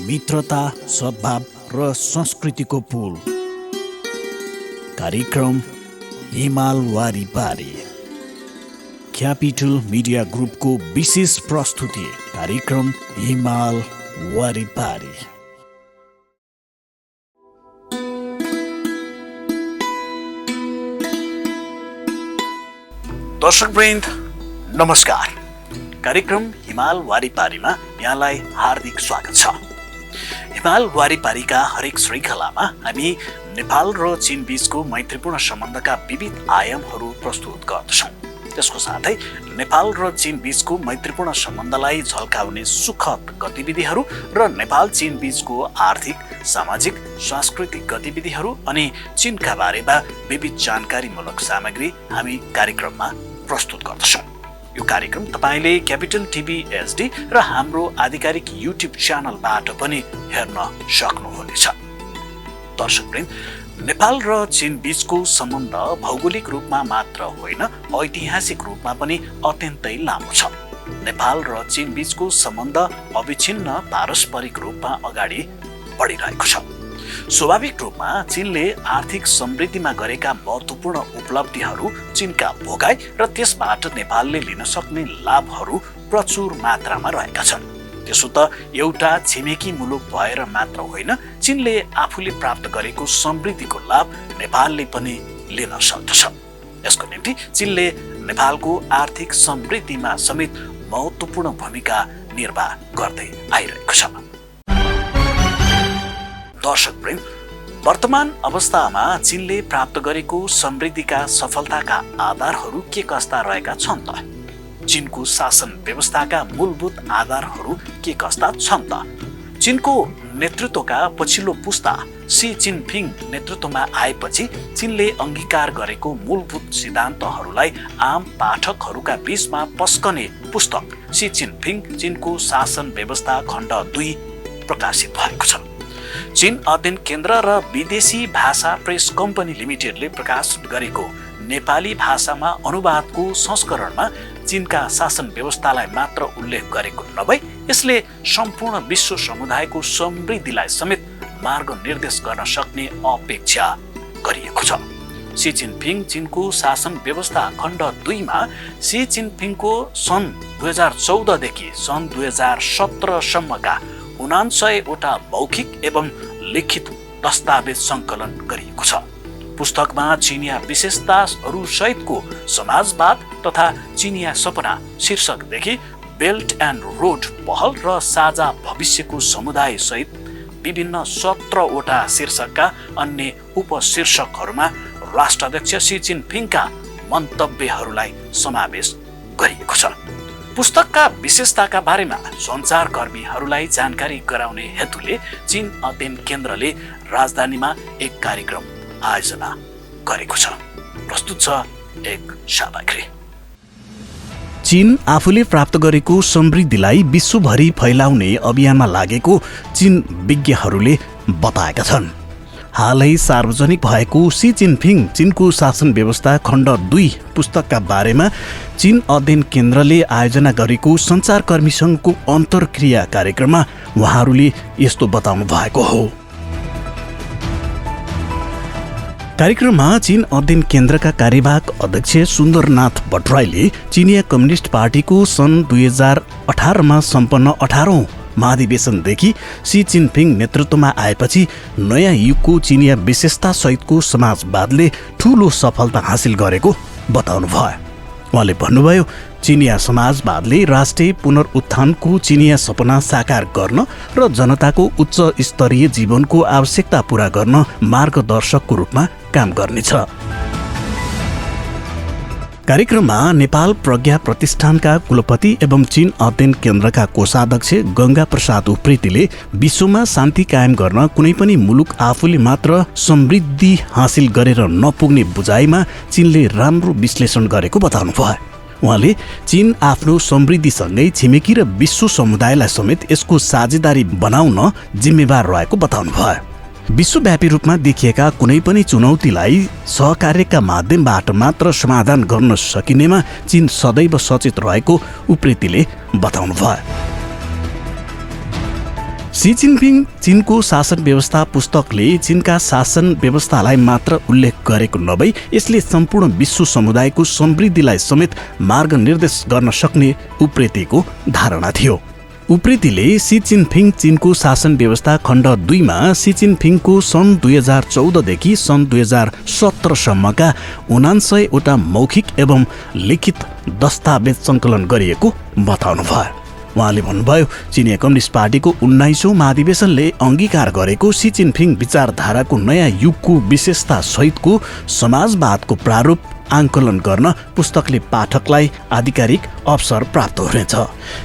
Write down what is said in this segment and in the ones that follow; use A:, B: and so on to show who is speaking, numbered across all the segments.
A: मित्रता, सद्भाव र संस्कृतिको पुल। कार्यक्रम हिमाल वारिपारी। क्यापिटल मिडिया ग्रुपको विशेष प्रस्तुति कार्यक्रम हिमाल वारिपारी। दर्शकवृन्द नमस्कार। कार्यक्रम हिमाल वारिपारीमा यहाँलाई हार्दिक स्वागत छ। हिमाल वारिपारीका हरेक श्रृङ्खलामा हामी नेपाल र चीन बीचको मैत्रीपूर्ण सम्बन्धका विविध आयामहरू प्रस्तुत गर्दछौँ। त्यसको साथै नेपाल र चीन बीचको मैत्रीपूर्ण सम्बन्धलाई झल्काउने सुखद गतिविधिहरू र नेपाल चीन बीचको आर्थिक, सामाजिक, सांस्कृतिक गतिविधिहरू अनि चीनका बारेमा विविध जानकारीमूलक सामग्री हामी कार्यक्रममा प्रस्तुत गर्दछौँ। यो कार्यक्रम तपाईले क्यापिटल टिभी एचडी र हाम्रो आधिकारिक युट्युब च्यानलबाट पनि हेर्न सक्नुहुनेछ। दर्शकवृन्द, नेपाल र चीन बीचको सम्बन्ध भौगोलिक रूपमा मात्र होइन, ऐतिहासिक रूपमा पनि अत्यन्तै लामो छ। नेपाल र चीन बीचको सम्बन्ध अविच्छिन्न पारस्परिक रूपमा अगाडि बढिरहेको छ। स्वाभाविक रूपमा चीनले आर्थिक समृद्धिमा गरेका महत्त्वपूर्ण उपलब्धिहरू, चीनका भोगाई र त्यसबाट नेपालले लिन सक्ने लाभहरू प्रचुर मात्रामा रहेका छन्। त्यसो त एउटा छिमेकी मुलुक भएर मात्र होइन, चीनले आफूले प्राप्त गरेको समृद्धिको लाभ नेपालले पनि लिन सक्दछ। यसको निम्ति चीनले नेपालको आर्थिक समृद्धिमा समेत महत्त्वपूर्ण भूमिका निर्वाह गर्दै आइरहेको छ। दर्शकवृन्द, वर्तमान अवस्थामा चीनले प्राप्त गरेको समृद्धिका सफलताका आधारहरू के कस्ता रहेका छन् त? चीनको शासन व्यवस्थाका मूलभूत आधारहरू के कस्ता छन् त? चीनको नेतृत्वका पछिल्लो पुस्ता सी जिनपिङ नेतृत्वमा आएपछि चीनले अंगीकार गरेको मूलभूत सिद्धान्तहरूलाई आम पाठकहरूका बीचमा पस्कने पुस्तक सी जिनपिङ चीनको शासन व्यवस्था खण्ड 2 प्रकाशित भएको छ। चीन अध्ययन केन्द्र र विदेशी भाषा प्रेस कम्पनी लिमिटेडले प्रकाशित गरेको नेपाली भाषामा अनुवादको संस्करणमा चीनका शासन व्यवस्थालाई मात्र उल्लेख गरेको नभई यसले सम्पूर्ण विश्व समुदायको समृद्धिलाई समेत मार्गनिर्देश गर्न सक्ने अपेक्षा गरिएको छ। सी जिनपिङ चीनको शासन व्यवस्था खण्ड 2 मा सी जिनपिङको सन् 2014 देखि सन् 2017 सम्मका 99 वटा मौखिक एवं लिखित दस्तावेज सङ्कलन गरिएको छ। पुस्तकमा चिनिया विशेषताहरू सहितको समाजवाद तथा चिनिया सपना शीर्षकदेखि बेल्ट एन्ड रोड पहल र साझा भविष्यको समुदाय सहित विभिन्न 17 वटा शीर्षकका अन्य उपशीर्षकहरूमा राष्ट्राध्यक्ष सी जिनपिङका मन्तव्यहरूलाई समावेश गरिएको छ। पुस्तकका विशेषताका बारेमा सञ्चारकर्मीहरूलाई जानकारी गराउने हेतुले चीन अध्ययन केन्द्रले राजधानीमा एक कार्यक्रम आयोजना गरेको छ। प्रस्तुत छ एक सामग्री। चीन आफूले प्राप्त गरेको समृद्धिलाई विश्वभरि फैलाउने अभियानमा लागेको चीन विज्ञहरूले बताएका छन्। हालै सार्वजनिक भएको सी जिनपिङ चीनको शासन व्यवस्था खण्ड 2 पुस्तकका बारेमा चीन अध्ययन केन्द्रले आयोजना गरेको सञ्चारकर्मीसँगको अन्तर्क्रिया कार्यक्रममा उहाँहरूले यस्तो बताउनु भएको हो। कार्यक्रममा चीन अध्ययन केन्द्रका कार्यवाहक अध्यक्ष सुन्दरनाथ भट्टराईले चिनिया कम्युनिस्ट पार्टीको सन् 2018 मा सम्पन्न 18औं महाधिवेशनदेखि सी जिनपिङ नेतृत्वमा आएपछि नयाँ युगको चिनिया विशेषता सहितको समाजवादले ठूलो सफलता हासिल गरेको बताउनु भयो। उहाँले भन्नुभयो, चिनिया समाजवादले राष्ट्रिय पुनरुत्थानको चिनिया सपना साकार गर्न र जनताको उच्च स्तरीय जीवनको आवश्यकता पूरा गर्न मार्गदर्शकको रूपमा काम गर्नेछ। कार्यक्रममा नेपाल प्रज्ञा प्रतिष्ठानका कुलपति एवं चीन अध्ययन केन्द्रका कोषाध्यक्ष गंगा प्रसाद उप्रेतीले विश्वमा शान्ति कायम गर्न कुनै पनि मुलुक आफूले मात्र समृद्धि हासिल गरेर नपुग्ने बुझाइमा चीनले राम्रो विश्लेषण गरेको बताउनु भयो। उहाँले चीन आफ्नो समृद्धिसँगै छिमेकी र विश्व समुदायलाई समेत यसको साझेदारी बनाउन जिम्मेवार रहेको बताउनु भयो। विश्वव्यापी रूपमा देखिएका कुनै पनि चुनौतीलाई सहकार्यका माध्यमबाट मात्र समाधान गर्न सकिनेमा चीन सदैव सचेत रहेको उप्रेतीले बताउनु भयो। सी जिनपिङ चीनको शासन व्यवस्था पुस्तकले चीनका शासन व्यवस्थालाई मात्र उल्लेख गरेको नभई यसले सम्पूर्ण विश्व समुदायको समृद्धिलाई समेत मार्गनिर्देश गर्न सक्ने उप्रेतीको धारणा थियो। उप्रेतीले सी जिनपिङ चीनको शासन व्यवस्था खण्ड 2 मा सी जिनपिङको सन् 2014 देखि सन् 2017 सम्मका 79 वटा मौखिक एवं लिखित दस्तावेज सङ्कलन गरिएको बताउनुभयो। उहाँले भन्नुभयो, चिनिया कम्युनिस्ट पार्टीको 19औं महाधिवेशनले अङ्गीकार गरेको सी जिनपिङ विचारधाराको नयाँ युगको विशेषता सहितको समाजवादको प्रारूप आङ्कलन गर्न पुस्तकले पाठकलाई आधिकारिक अवसर प्राप्त हुनेछ।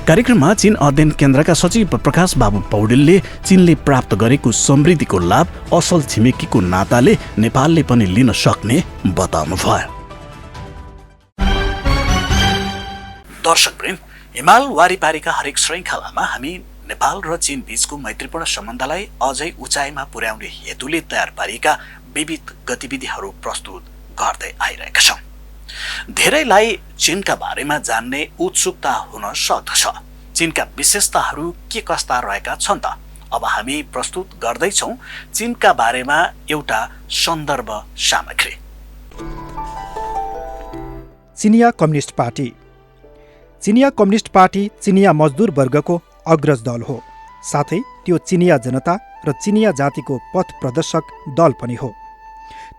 A: कार्यक्रममा चीन अध्ययन केन्द्रका सचिव प्रकाश बाबु पौडेलले चीनले प्राप्त गरेको समृद्धिको लाभ असल छिमेकीको नाताले नेपालले पनि लिन सक्ने बताउनुभयो। दर्शकवृन्द, हिमाल वारिपारीका हरेक श्रृङ्खलामा हामी नेपाल र चीन बीचको मैत्रीपूर्ण सम्बन्धलाई अझै उचाइमा पुर्याउने हेतुले तयार पारिएका विविध गतिविधिहरू प्रस्तुत गर्दै आइरहेका छौँ। धेरैलाई चीनका बारेमा जान्ने उत्सुकता हुन सक्दछ। चीनका विशेषताहरू के कस्ता रहेका छन् त? अब हामी प्रस्तुत गर्दैछौँ चीनका बारेमा एउटा सन्दर्भ सामग्री।
B: चिनिया कम्युनिस्ट पार्टी। चिनिया कम्युनिस्ट पार्टी चिनिया मजदुर वर्गको अग्रज दल हो। साथै त्यो चिनिया जनता र चिनिया जातिको पथ प्रदर्शक दल पनि हो।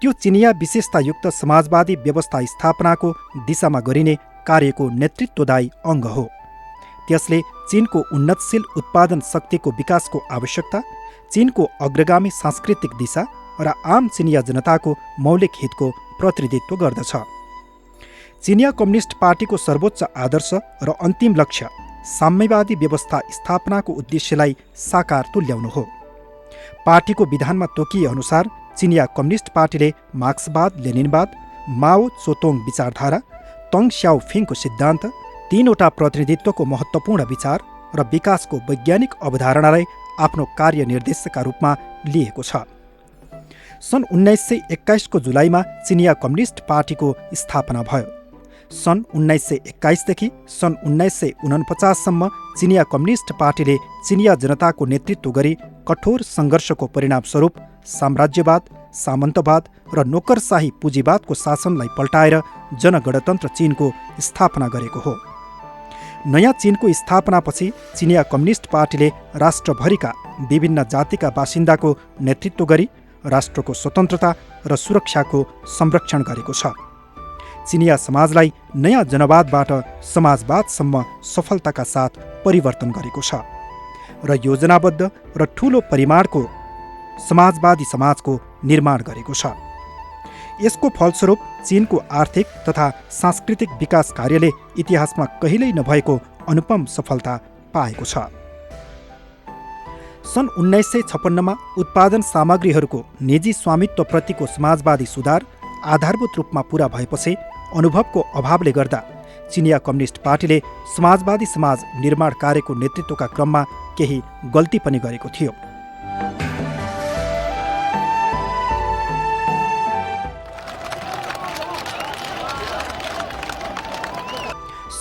B: त्यो चिनिया विशेषतायुक्त समाजवादी व्यवस्था स्थापनाको दिशामा गरिने कार्यको नेतृत्वदायी अङ्ग हो। त्यसले चीनको उन्नतशील उत्पादन शक्तिको विकासको आवश्यकता, चीनको अग्रगामी सांस्कृतिक दिशा र आम चिनिया जनताको मौलिक हितको प्रतिनिधित्व गर्दछ। चिनिया कम्युनिस्ट पार्टीको सर्वोच्च आदर्श र अन्तिम लक्ष्य साम्यवादी व्यवस्था स्थापनाको उद्देश्यलाई साकार तुल्याउनु हो। पार्टीको विधानमा तोकिए अनुसार चिनिया कम्युनिस्ट पार्टीले मार्क्सवाद, लेनिनवाद, माओ त्सोतोङ विचारधारा, तङ स्याओफिङको सिद्धान्त, 3वटा प्रतिनिधित्वको महत्त्वपूर्ण विचार र विकासको वैज्ञानिक अवधारणालाई आफ्नो कार्यनिर्देशका रूपमा लिएको छ। सन् 1921 को जुलाईमा चिनिया कम्युनिस्ट पार्टीको स्थापना भयो। सन् 1921 देखि सन् 1949 सम्म चिनिया कम्युनिस्ट पार्टीले चिनिया जनताको नेतृत्व गरी कठोर सङ्घर्षको परिणामस्वरूप साम्राज्यवाद, सामन्तवाद र नोकरशाही पुँजीवादको शासनलाई पल्टाएर जनगणतन्त्र चीनको स्थापना गरेको हो। नयाँ चीनको स्थापनापछि चिनिया कम्युनिस्ट पार्टीले राष्ट्रभरिका विभिन्न जातिका बासिन्दाको नेतृत्व गरी राष्ट्रको स्वतन्त्रता र सुरक्षाको संरक्षण गरेको छ। चिनिया समाजलाई नयाँ जनवादबाट समाजवादसम्म सफलताका साथ परिवर्तन गरेको छ र योजनाबद्ध र ठूलो परिमाणको समाजवादी समाजको निर्माण गरेको छ। यसको फलस्वरूप चीनको आर्थिक तथा सांस्कृतिक विकास कार्यले इतिहासमा कहिल्यै नभएको अनुपम सफलता पाएको छ। सन् 1956 मा उत्पादन सामग्रीहरूको निजी स्वामित्वप्रतिको समाजवादी सुधार आधारभूत रूपमा पूरा भएपछि अनुभवको अभावले गर्दा चिनिया कम्युनिस्ट पार्टीले समाजवादी समाज निर्माण कार्यको नेतृत्वका क्रममा केही गल्ती पनि गरेको थियो।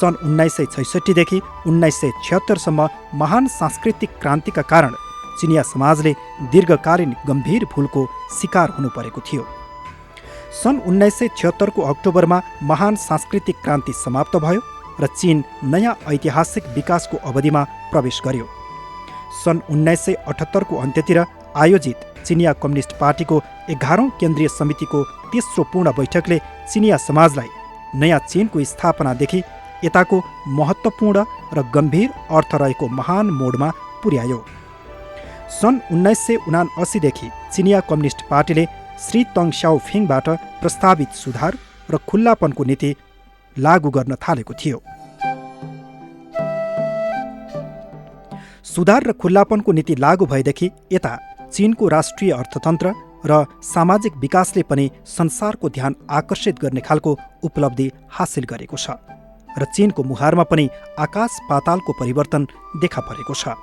B: सन् 1966 देखि 1976 सम्म महान सांस्कृतिक क्रान्तिका कारण चिनिया समाजले दीर्घकालीन गम्भीर भूलको शिकार हुनु परेको थियो। सन् 1976 को अक्टोबरमा महान सांस्कृतिक क्रान्ति समाप्त भयो र चीन नयाँ ऐतिहासिक विकासको अवधिमा प्रवेश गर्यो। सन् 1978 को अन्त्यतिर आयोजित चिनिया कम्युनिस्ट पार्टीको 11औं केन्द्रीय समितिको तेस्रो पूर्ण बैठकले चिनिया समाजलाई नयाँ चीनको स्थापनादेखि यताको महत्त्वपूर्ण र गम्भीर अर्थ रहेको महान मोडमा पुर्यायो। सन् 1979 देखि चिनिया कम्युनिस्ट पार्टीले श्री तङ स्याओफिङबाट प्रस्तावित सुधार र खुल्लापनको नीति लागू गर्न थालेको थियो। सुधार र खुल्लापनको नीति लागू भएदेखि यता चीनको राष्ट्रिय अर्थतन्त्र र सामाजिक विकासले पनि संसारको ध्यान आकर्षित गर्ने खालको उपलब्धि हासिल गरेको छ र चीनको मुहारमा पनि आकाश पातालको परिवर्तन देखा परेको छ।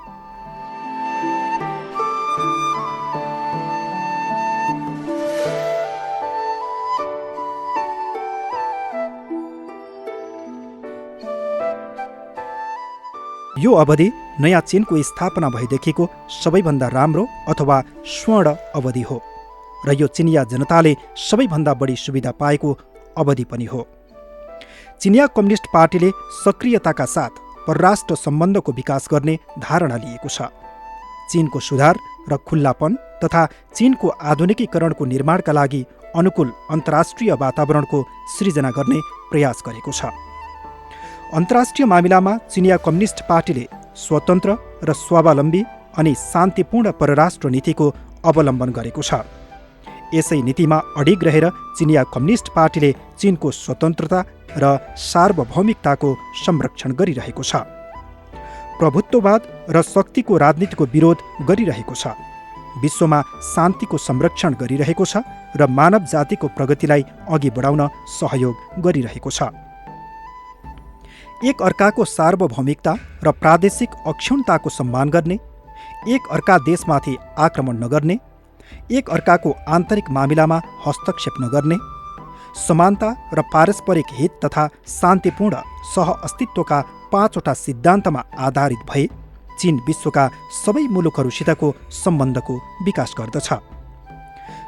B: यो अवधि नयाँ चिनको स्थापना भएदेखिको सबैभन्दा राम्रो अथवा स्वर्ण अवधि हो र यो चिनिया जनताले सबैभन्दा बढी सुविधा पाएको अवधि पनि हो। चिनिया कम्युनिस्ट पार्टीले सक्रियताका साथ परराष्ट्र सम्बन्धको विकास गर्ने धारणा लिएको छ। चीनको सुधार र खुल्लापन तथा चीनको आधुनिकीकरणको निर्माणका लागि अनुकूल अन्तर्राष्ट्रिय वातावरणको सृजना गर्ने प्रयास गरेको छ। अन्तर्राष्ट्रिय मामिलामा चिनिया कम्युनिस्ट पार्टीले स्वतन्त्र र स्वावलम्बी अनि शान्तिपूर्ण परराष्ट्र नीतिको अवलम्बन गरेको छ। यसै नीतिमा अडिग रहेर चिनिया कम्युनिस्ट पार्टीले चीनको स्वतन्त्रता र सार्वभौमिकताको संरक्षण गरिरहेको छ, प्रभुत्ववाद र शक्तिको राजनीतिको विरोध गरिरहेको छ, विश्वमा शान्तिको संरक्षण गरिरहेको छ र मानव जातिको प्रगतिलाई अघि बढाउन सहयोग गरिरहेको छ। एक अर्काको सार्वभौमिकता र प्रादेशिक अक्षुण्णताको सम्मान गर्ने, एक अर्का देशमाथि आक्रमण नगर्ने, एक अर्काको आन्तरिक मामिलामा हस्तक्षेप नगर्ने, समानता र पारस्परिक हित तथा शान्तिपूर्ण सहअस्तित्वका 5वटा सिद्धान्तमा आधारित भए चीन विश्वका सबै मुलुकहरूसितको सम्बन्धको विकास गर्दछ।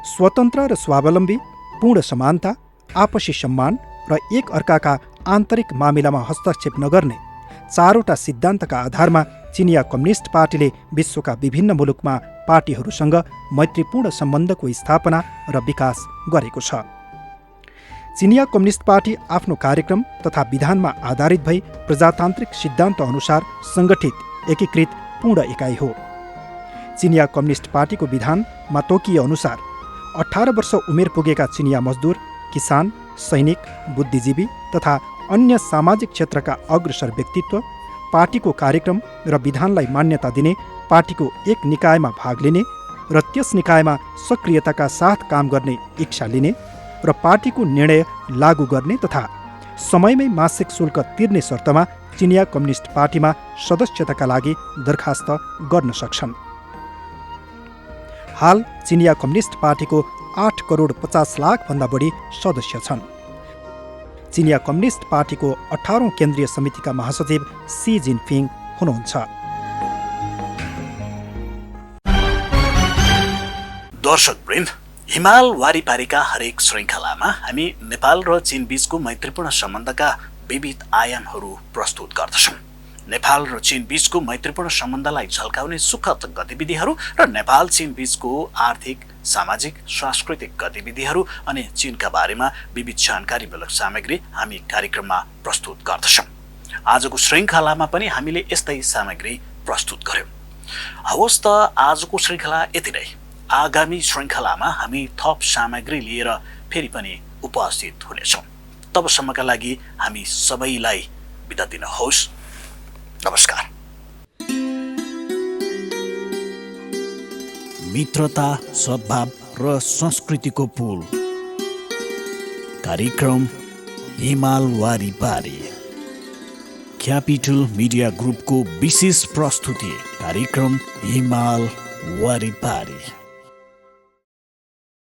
B: स्वतन्त्र र स्वावलम्बी, पूर्ण समानता, आपसी सम्मान र एक अर्काका आन्तरिक मामिलामा हस्तक्षेप नगर्ने 4वटा सिद्धान्तका आधारमा चिनिया कम्युनिस्ट पार्टीले विश्वका विभिन्न मुलुकमा पार्टीहरूसँग मैत्रीपूर्ण सम्बन्धको स्थापना र विकास गरेको छ। चिनिया कम्युनिस्ट पार्टी आफ्नो कार्यक्रम तथा विधानमा आधारित भई प्रजातान्त्रिक सिद्धान्त अनुसार सङ्गठित एकीकृत पूर्ण इकाइ हो। चिनिया कम्युनिस्ट पार्टीको विधानमा तोकिए अनुसार 18 वर्ष उमेर पुगेका चिनिया मजदुर, किसान, सैनिक, बुद्धिजीवी तथा अन्य सामाजिक क्षेत्रका अग्रसर व्यक्तित्व पार्टीको कार्यक्रम र विधानलाई मान्यता दिने, पार्टीको एक निकायमा भाग लिने र त्यस निकायमा सक्रियताका साथ काम गर्ने इच्छा लिने र पार्टीको निर्णय लागू गर्ने तथा समयमै मासिक शुल्क तिर्ने शर्तमा चिनिया कम्युनिस्ट पार्टीमा सदस्यताका लागि दरखास्त गर्न सक्छन्। हाल चिनिया कम्युनिस्ट पार्टीको 8 करोड 50 लाख भन्दा बढी सदस्य छन्। चिनिया कम्युनिस्ट पार्टीको 18औं केन्द्रीय समितिका महासचिव सी जिनपिङ हुनुहुन्छ।
A: दर्शकवृन्द, हिमाल वारिपारीका हरेक श्रृङ्खलामा हामी नेपाल र चीन बीचको मैत्रीपूर्ण सम्बन्धका विविध आयामहरू प्रस्तुत गर्दछौँ। नेपाल र चीन बीचको मैत्रीपूर्ण सम्बन्धलाई झल्काउने सुखद गतिविधिहरू र नेपाल चीन बीचको आर्थिक, सामाजिक, सांस्कृतिक गतिविधिहरू अनि चीनका बारेमा विविध जानकारीमूलक सामग्री हामी कार्यक्रममा प्रस्तुत गर्दछौँ। आजको श्रृङ्खलामा पनि हामीले यस्तै सामग्री प्रस्तुत गर्यौँ। हवस् त आजको श्रृङ्खला यति नै। आगामी श्रृङ्खलामा हामी थप सामग्री लिएर फेरि पनि उपस्थित हुनेछौँ। तबसम्मका लागि हामी सबैलाई बिदा दिनुहोस्। नमस्कार। मित्रता, सद्भाव र संस्कृतिको पुल कार्यक्रम हिमाल वारिपारी क्यापिटल मिडिया ग्रुपको विशेष प्रस्तुति कार्यक्रम हिमाल वारिपारी।